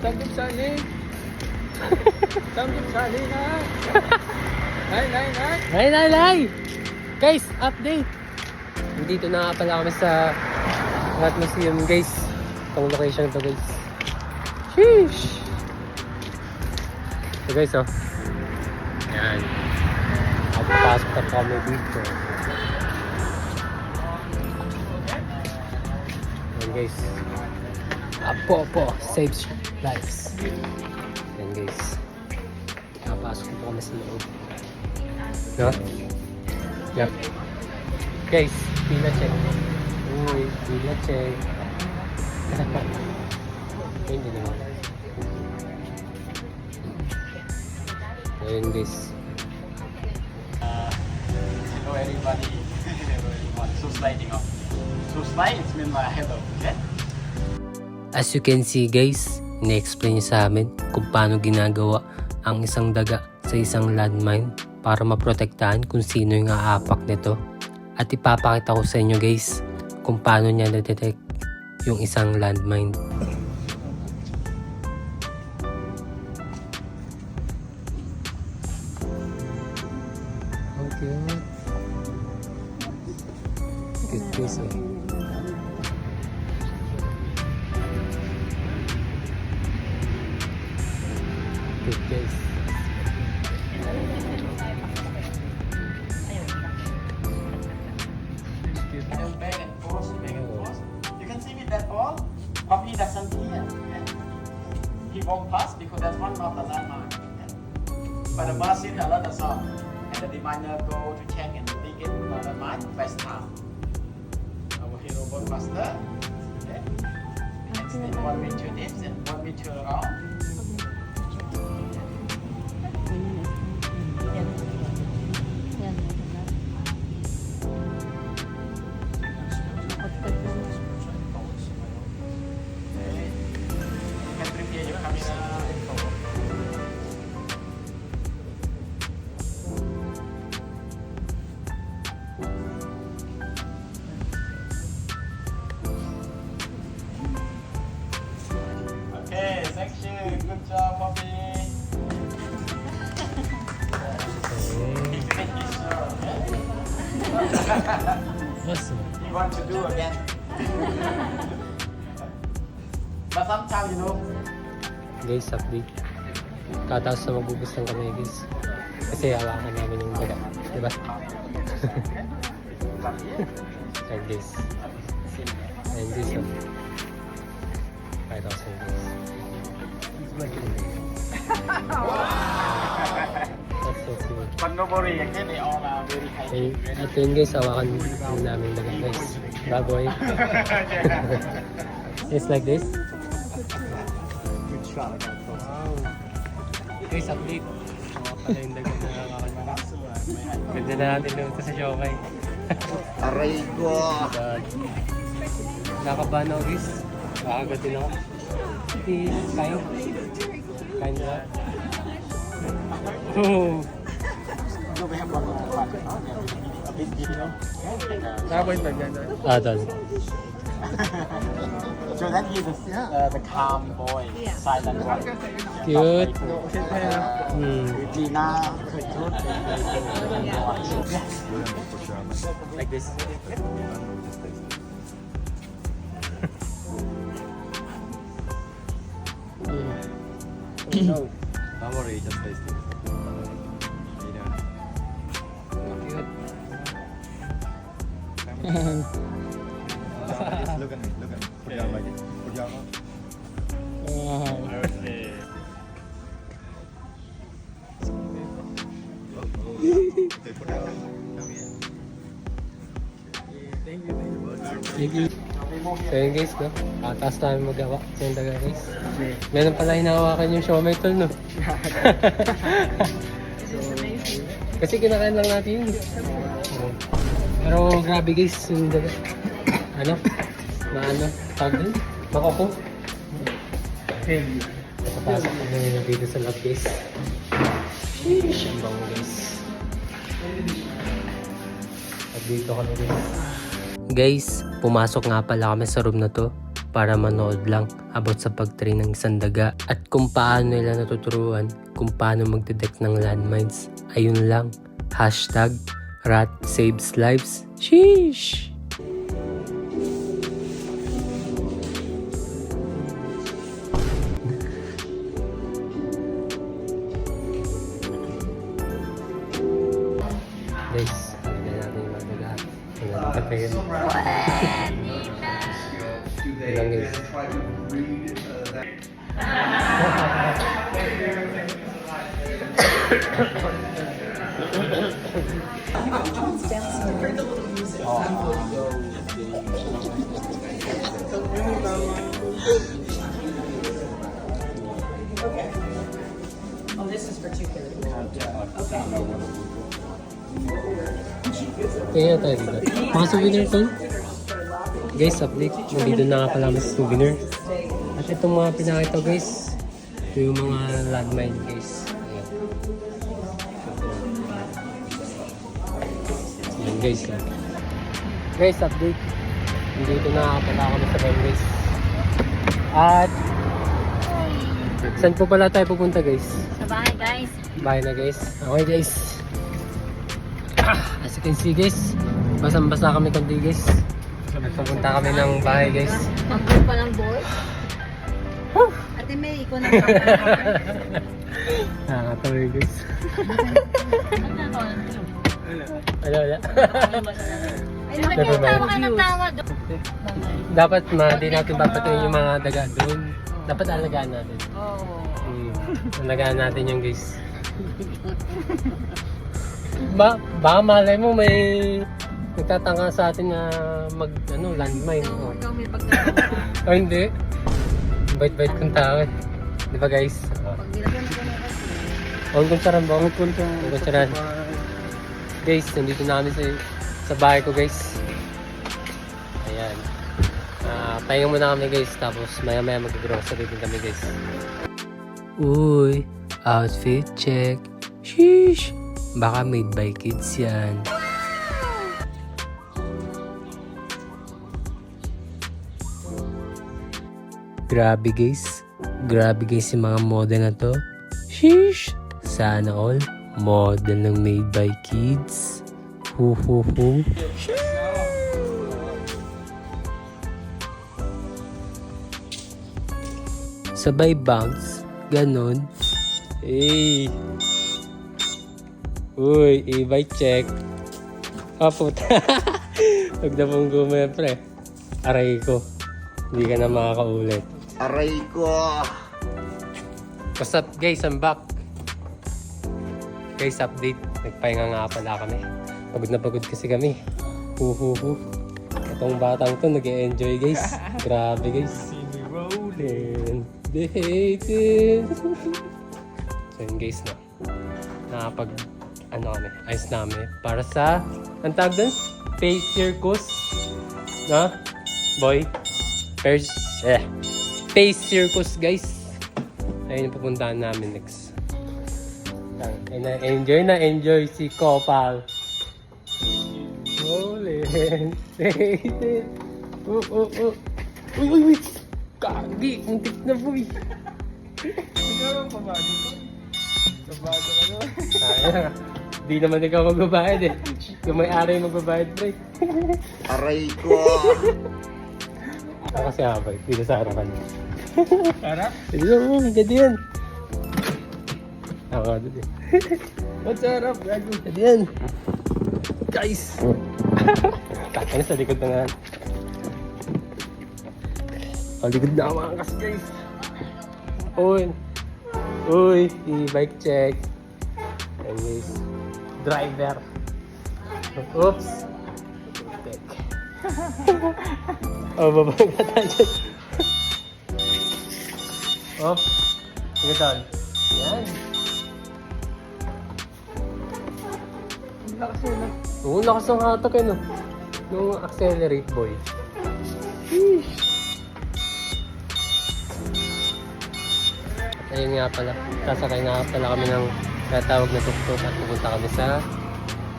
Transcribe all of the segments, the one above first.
삼겹살이. 삼겹살이 나. Nay. Guys, update. Dito na nga pala kami sa Art Museum, guys. Itong location to, guys. Sheesh. So guys, oh. Ayan. Papasok na kami dito. Ayan, guys. Apo. Saves lives. Ayan, guys. Papasok na kami sa loob. No? Yep. Guys, pila check. Uy, pila check. Hindi naman. Ayun, guys. Hello everybody. So sliding off. So slide it's mean my hello. Okay? As you can see, guys, ina-explain niya sa amin kung paano ginagawa ang isang daga sa isang landmine para maprotektahan kung sino yung aapak nito. At ipapakita ko sa inyo, guys, kung paano niya na-detect yung isang landmine. Okay. Good piece, eh. Good piece. Back and forth. You can see with that ball, Poppy doesn't hear. Okay? He walked past because that one not the landmark. Okay? But the bus hit a lot of sound. And the deminer go to check and dig it on the mine first time. Our hero ball master. Okay? Next thing 1 meter dips and 1 meter around. Okay, thank you. Good job, Poppy. Awesome. You want to do again? But sometimes, you know, Guys, update. Tataas na magbubus ng kamay, guys. Kasi hawakan namin yung daga. Diba? Like this. And this one. 5,000 guys. That's so cool. but nobody again, they all are very high. Okay, ito yun guys, hawakan namin daga, guys. Baboy. It's like this. Good shot. Wow. Guys, update. Hawa pala yung daga na hawakan namin. Ganda na natin doon sa siomay. Aray ko. Nakabahan ako, guys. Nakagad din ako. Kain na. Oh. Do we have one more one? A bit deep, no? Done. So that he's the calm boy, silent one. Cute. Gina, cute. Like this. No. Don't worry, just taste it. Just look at me, look at me. Put your arm like this. Put your arm up. Okay, put your arm. Thank you. So yun guys, no? Taas namin magawa sa yung daga guys. Meron pala hinahawakan yung siomay tol, no? Kasi kinakain lang natin yun. Pero grabe guys, yung daga. Ano? Tawag din? Makoko? Napapasok kami dito sa lab guys. Sheesh, ang bango guys. At dito kami guys. Guys, pumasok nga pala kami sa room na to para manood lang about sa pag-train ng isang daga at kung paano nila natuturuan kung paano magdetect ng landmines. Ayun lang. Hashtag Rat Saves Lives. Sheesh! Guys, hindi natin yung mga daga. Wala na katingin. Ilang guys. Oh, this is for 2:30. Okay. Kaya tayo dito. Mga souvenir to. Guys, update. Nandito na nga pala ang souvenir. At itong mga pinakita guys. Ito yung mga landmine guys. Ayan. Ayan guys. Ah. Guys, update. Nandito na nga pala kami sa van guys. At saan po pala tayo pupunta guys? Sa bahay, guys. Bye na guys. Okay guys. As you can see guys, basang-basa kami kundi guys. Nagpapunta kami ng bahay guys. Mag-group pa ng boys. Ate May, ikaw na ba? Nakakatawa guys. Wala. Ay, nakikitawa ka ng tawa doon. Dapat di natin papatuloy yung mga daga doon. Dapat alagaan natin. Oo. Alagaan natin yung guys. Baka malay mo may nagtatanga sa atin na landmine. Oo, ikaw may pagkakaroon. O hindi. Bait-bait kong tao eh. Di ba guys? Pag nilagyan mo na kasi. Huwag kong saran ba? Huwag kong saran. Guys, nandito na kami sa bahay ko guys. Ayan. Pahinga muna kami guys. Tapos maya-maya mag-grocery din kami guys. Uy, outfit check. Sheesh! Baka made by kids yan. Grabe guys. Grabe guys yung mga model na to. Sheesh! Sana all model ng made by kids. Hu. Sabay bounce. Ganon. Hey! Uy, e-bike check. Puta. Huwag na pong gumaya, pre. Aray ko. Hindi ka na makakaulit. Aray ko! What's up guys? I'm back. Guys, update. Nagpahinga nga pala kami. Pagod na pagod kasi kami. Hu. Itong batang to nag-e-enjoy guys. Grabe guys. Rolling. They hate it. So yun guys na. Nakapag kami, ayos namin. Para sa, ang tawag dun? Face Circus. Na? Boy? Face Circus guys. Ayun yung pupuntahan namin next. Enjoy si Kopal. Rolling. Uy. Kagi, muntik na boy. Siguro pa ba dito? Sabado ka doon. Di naman ikaw magbabayad eh. Yung may-ari magbabayad pre. Aray ko! Ako si Abay, dito sa harapan. Harap? Dito mo, ganda yan. Ako dito eh. What's harap? Gago. Ganda yan. Guys! Kakainis sa likod na nga. Sa likod na mga kas guys. Uy, e-bike check. And guys, driver. Oops. Tek. Baba nga tayo dyan. Sige tol. Yan. Lakas yun ah. Oo, lakas ng hatak eh no. Nung accelerate boy. At ayun nga pala. Sasakay nga pala kami ng natawag na tuktok at pupunta kami sa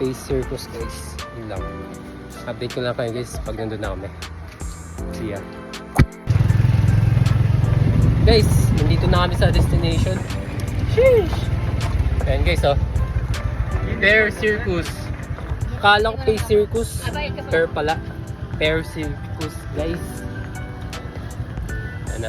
Face Circus guys. Yun lang. Update ko lang kayo guys pag nandun na kami. See ya. Guys, nandito na kami sa destination. Sheesh! Ayan guys, oh. Pear Circus. Kala ko Pay Circus. Pear pala. Pear Circus, guys. Ano?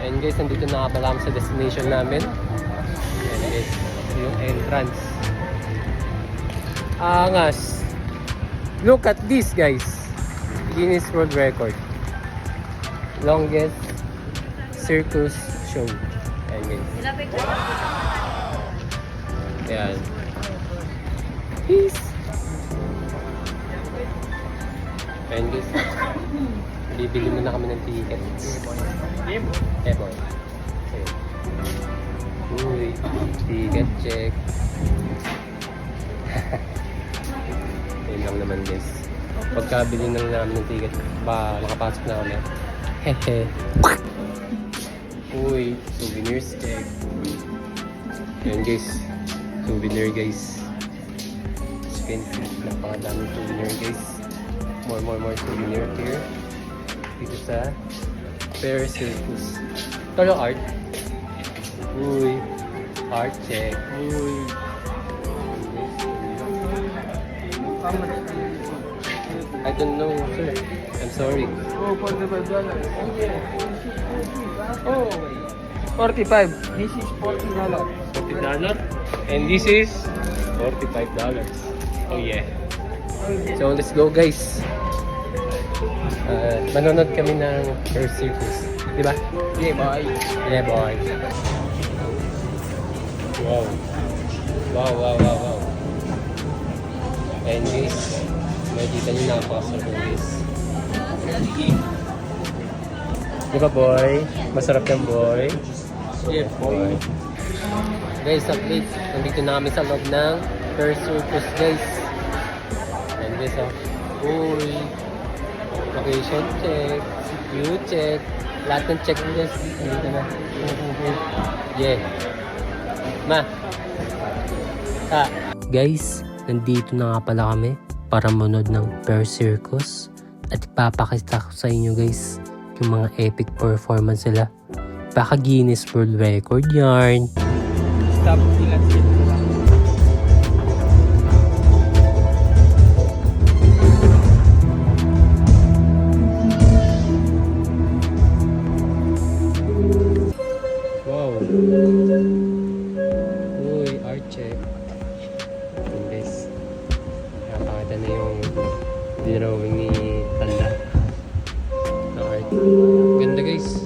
Ayan guys, nandito na pala kami sa destination namin. Ayan guys, yung entrance. Angas. Look at this guys. Guinness World Record. Longest circus show. Ayan guys. Ayan. Peace. Ayan guys. Bibili muna kami ng tickets. Eboy. Uy, ticket check. Ayun lang naman guys. Pagkabili na namin ng ticket, nakapasok na kami. Hehe. Uy, souvenirs check. Ayan guys. Souvenir guys. As you can see, napakadaming souvenir guys. More souvenir here. Dito sa Pear Circus. Tolo art. Uy. Art check. Uy. I don't know, sir. I'm sorry. Oh, $45. Oh, 45. This is $40. $40. And this is $45. Oh yeah. So let's go guys. Manonood kami ng Pear Circus. Diba? Yeah, boy. Yeah boy. Wow. Wow. And guys, makikita nyo napakasarap guys. Diba boy? Masarap yan boy. Yeah, Boy. Guys, update. Nandito na kami sa loob ng Pear Circus guys. And guys, oh. Uy. Location check. View check. Lahat ng check guys. Nandito na. Yeah. Ma. Guys, nandito na nga pala kami para manood ng Pear Circus. At ipapakita ko sa inyo guys yung mga epic performance nila. Baka Guinness World Record yarn. Stop. Ilan sila. Wow. Uy, art check. Yun guys. Napakita na yung drawing ni Tanda. Na art. Ganda guys.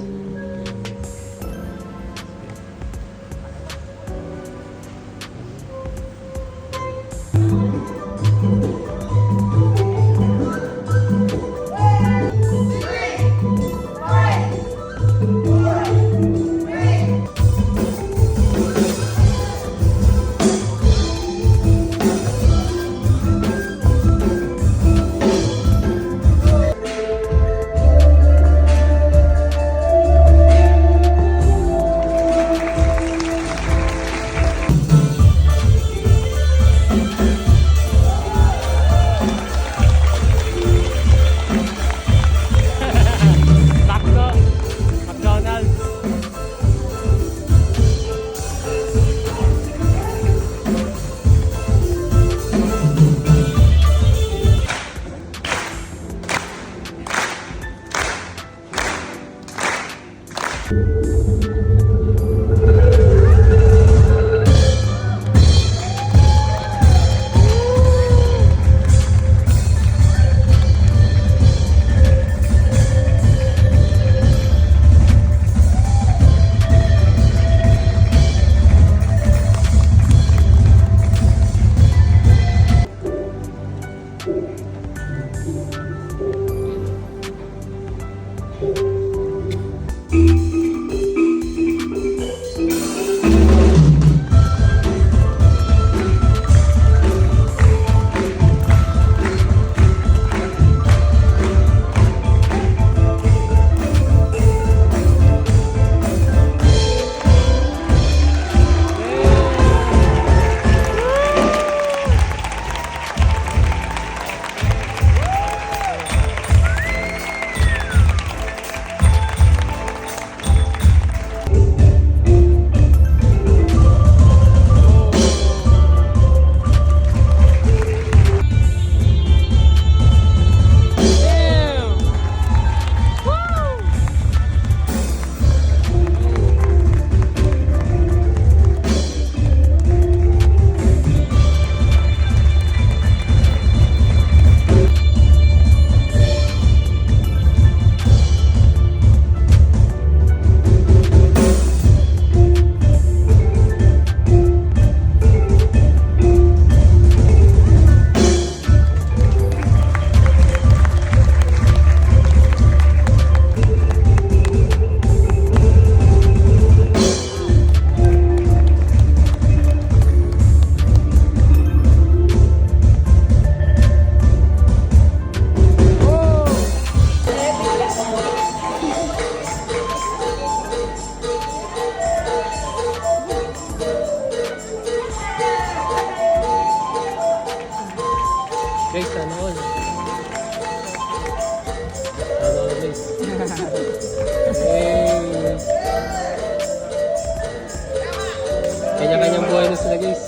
Guys, sana all. Sana all, guys. Hey. Kanya-kanyang buhay na sila, guys.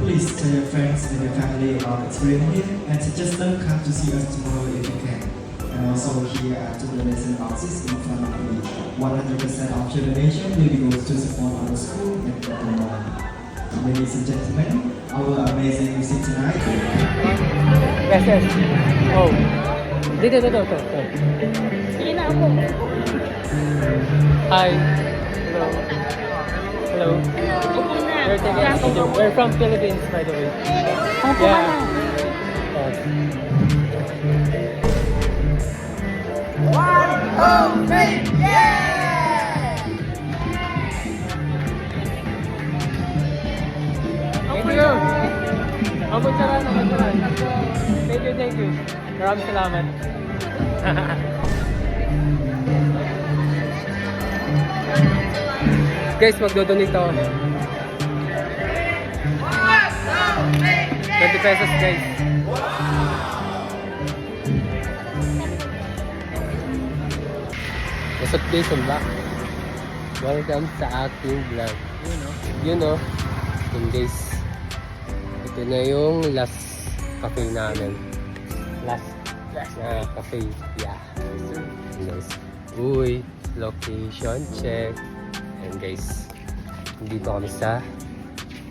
Please tell your friends and your family about experience here and suggest them come to see us tomorrow if you can. And also here are two donation boxes in front of me. 100% of your donation will go to support our school and the mall. Ladies and gentlemen, our amazing music tonight. Yes, yes. Oh. Dito. Sige na ako. Hi. Hello. Hello. Upo na. We're taking a video. We're from Philippines, by the way. Upo ka na. Thank you. Abot saran. Thank you. Maraming salamat. Guys, magdodonate ako. 20 pesos, guys. What's up, guys? I'm back. Welcome sa aking vlog. You know. And guys, ito na yung last cafe namin. Last na cafe. Yeah. And guys, uy, location check. And guys, dito kami sa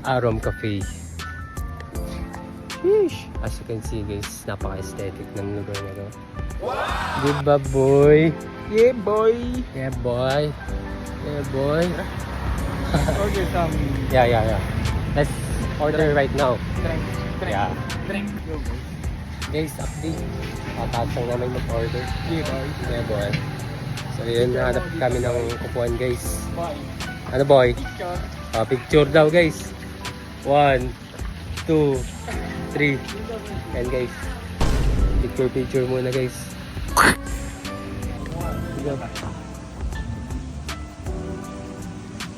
Arom Cafe. Sheesh! As you can see guys, napaka-aesthetic ng lugar na to. Wow! Diba boy? Yeah, boy. Yeah boy. Yeah boy. Order some Yeah. Let's order right now. drink. Yeah. Drink. Yo, boy. Guys, update. Patasang namin mag-order. Yeah, boy. Yeah boy. So yun, nahanap kami ng kupuan guys. Boy. Ano boy? Picture. Picture daw guys. 1, 2, 3. And guys, picture muna guys.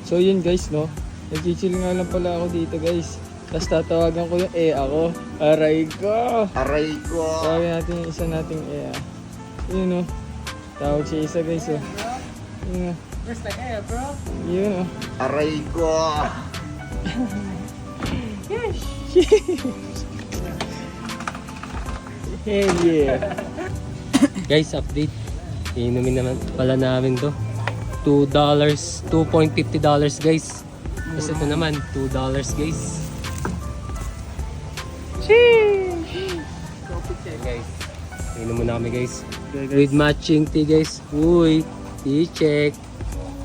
So yun guys, no? Nagchichill nga lang pala ako dito guys. Tapos tatawagan ko yung ako. Aray ko! Tawagin natin yung isa nating Yun, no? Tawag siya isa guys, oh. Yun, no? Where's the air, bro? Yun, no? Hell yeah! Guys, update. Inumin naman pala namin to. $2, $2.50 guys. Tapos ito naman, $2 guys. Sheesh! Ayan guys. Inom muna kami guys. With matching tea guys. Uy, tea check.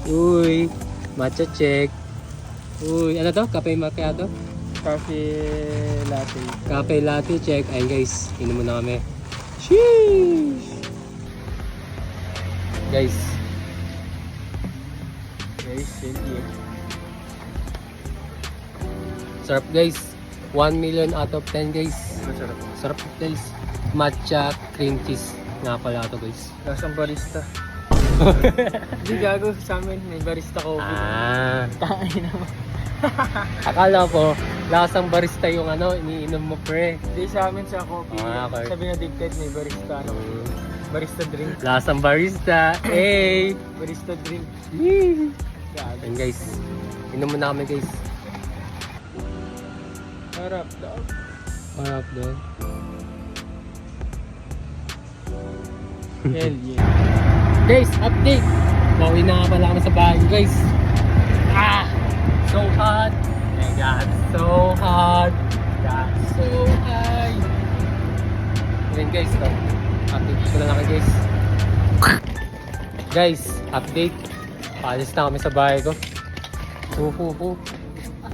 Uy, matcha check. Uy, ano to? Cafe macchiato? Coffee latte. Cafe latte check. Ayun guys, inom muna kami. Sheesh! Guys, Guys, thank you. sarap guys. 1 million out of 10 guys. Masarap. Sarap guys. Matcha cream cheese. Nga pala ito guys. Lasang barista. Hindi gago sa amin, may barista coffee. Ah, Tangin naman. akala ko lasang barista yung ano, iniinom mo pre. Hindi sa amin sa coffee. Ah, okay. Sabi na dictate may barista ano. Barista drink. Lasang barista. Hey! Barista drink. Gago. Ayan guys. Inom muna kami guys. Harap daw. Harap doon. Hell yeah. Guys, update! Pauwi na nga pala kami sa bahay guys. Ah! So hot! I got so hot! Got so high! Ayan guys, no? Update ko na lang kayo, guys. Guys, update. Paalis na kami sa bahay ko.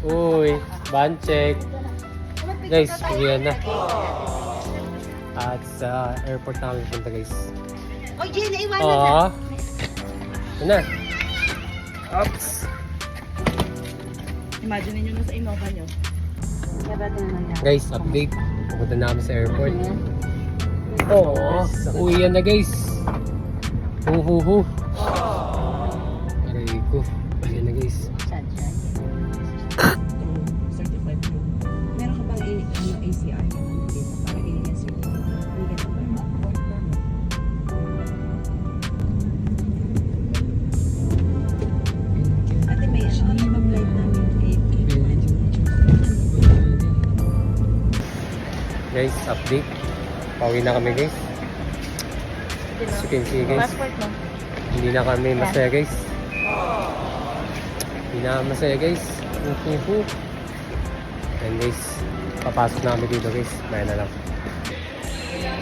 Uy, ban check. Guys, uwihan na. At sa airport na kami punta guys. Oh, Jay, naiwanan na. Oo. Yun na. Oops. Imagine niyo nasa Innova niyo. Guys, update. Pupunta na kami sa airport. Oo. Uwihan na guys. Aray ko. Uwihan na guys. Certified po. Meron ka bang ACR? Dito, para alien certificate. Hindi ka ba? Ate, may mag-live namin. Guys, update. Pauwi na kami guys. As you can see guys. Hindi na kami masaya guys. Hindi na kami masaya guys. And guys, papasok na kami dito guys. Bayan na lang.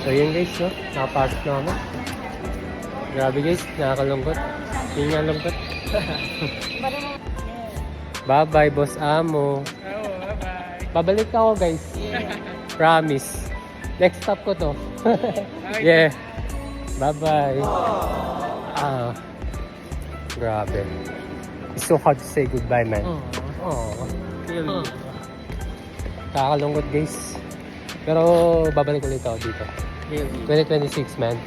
So yun guys, no? Nakapasok na kami. Grabe guys, nakakalungkot. Yun nga lungkot. Bye bye boss Amo. Babalik ako guys. Promise. Next stop ko to. Yeah. Bye-bye. Ah. Grabe. It's so hard to say goodbye, man. Oh. Kakalungkot, guys. Pero babalik ulit ako dito. 2026, man.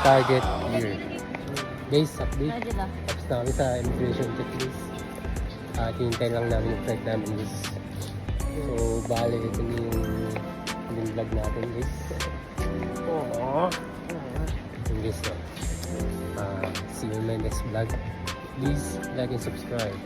Target year. Guys, update. Tapos na kami sa immigration check, guys. Hintay lang namin yung flight namin, guys. So, bali, ito na yung vlog natin, guys. Yung guys, no? See you in my next vlog. Please like and subscribe.